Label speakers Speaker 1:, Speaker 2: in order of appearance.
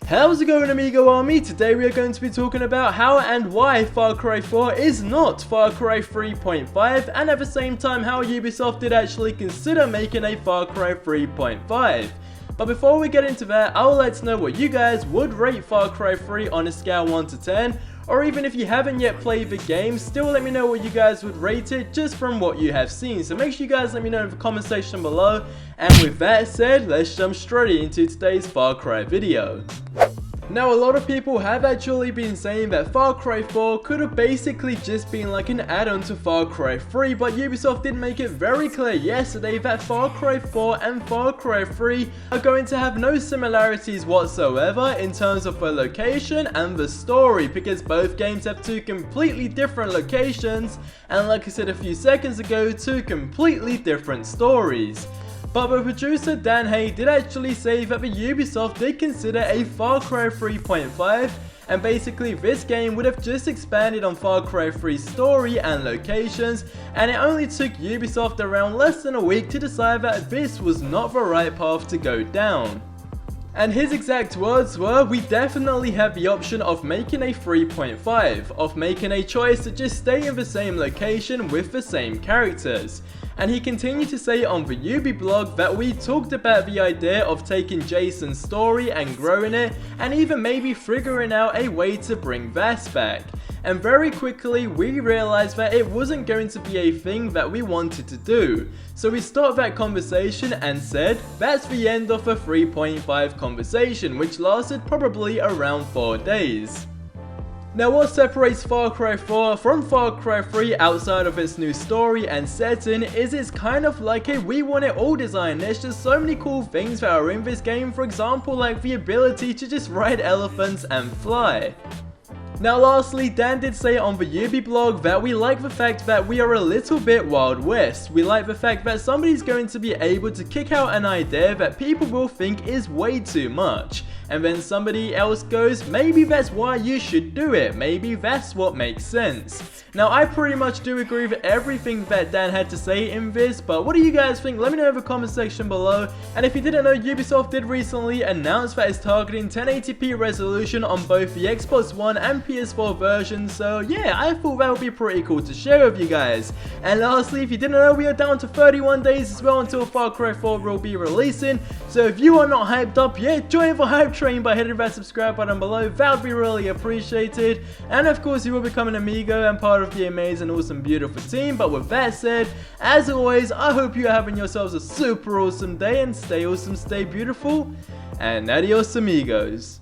Speaker 1: How's it going, Amigo Army? Today we are going to be talking about how and why Far Cry 4 is not Far Cry 3.5, and at the same time how Ubisoft did actually consider making a Far Cry 3.5. But before we get into that, I would like to know what you guys would rate Far Cry 3 on a scale 1 to 10, or even if you haven't yet played the game, still let me know what you guys would rate it just from what you have seen. So make sure you guys let me know in the comment section below, and with that said, let's jump straight into today's Far Cry video. Now, a lot of people have actually been saying that Far Cry 4 could have basically just been like an add-on to Far Cry 3, but Ubisoft did make it very clear yesterday that Far Cry 4 and Far Cry 3 are going to have no similarities whatsoever in terms of the location and the story, because both games have two completely different locations and, like I said a few seconds ago, two completely different stories. But the producer Dan Hay did actually say that the Ubisoft did consider a Far Cry 3.5, and basically this game would have just expanded on Far Cry 3's story and locations, and it only took Ubisoft around less than a week to decide that this was not the right path to go down. And his exact words were, "We definitely have the option of making a 3.5, of making a choice to just stay in the same location with the same characters." And he continued to say on the Ubi blog that we talked about the idea of taking Jason's story and growing it, and even maybe figuring out a way to bring Vass back. And very quickly we realized that it wasn't going to be a thing that we wanted to do. So we stopped that conversation and said, that's the end of the 3.5 conversation, which lasted probably around 4 days. Now, what separates Far Cry 4 from Far Cry 3 outside of its new story and setting is it's kind of like a we want it all design. There's just so many cool things that are in this game, for example like the ability to just ride elephants and fly. Now lastly, Dan did say on the Ubi blog that we like the fact that we are a little bit Wild West. We like the fact that somebody's going to be able to kick out an idea that people will think is way too much, and then somebody else goes, maybe that's why you should do it, maybe that's what makes sense. Now I pretty much do agree with everything that Dan had to say in this, but what do you guys think? Let me know in the comment section below. And if you didn't know, Ubisoft did recently announce that it's targeting 1080p resolution on both the Xbox One and PS4 versions, so yeah, I thought that would be pretty cool to share with you guys. And lastly, if you didn't know, we are down to 31 days as well until Far Cry 4 will be releasing, so if you are not hyped up yet, join the hype train by hitting that subscribe button below. That would be really appreciated, and of course you will become an amigo and part of the amazing, awesome, beautiful team. But with that said, as always, I hope you are having yourselves a super awesome day, and stay awesome, stay beautiful, and adios amigos.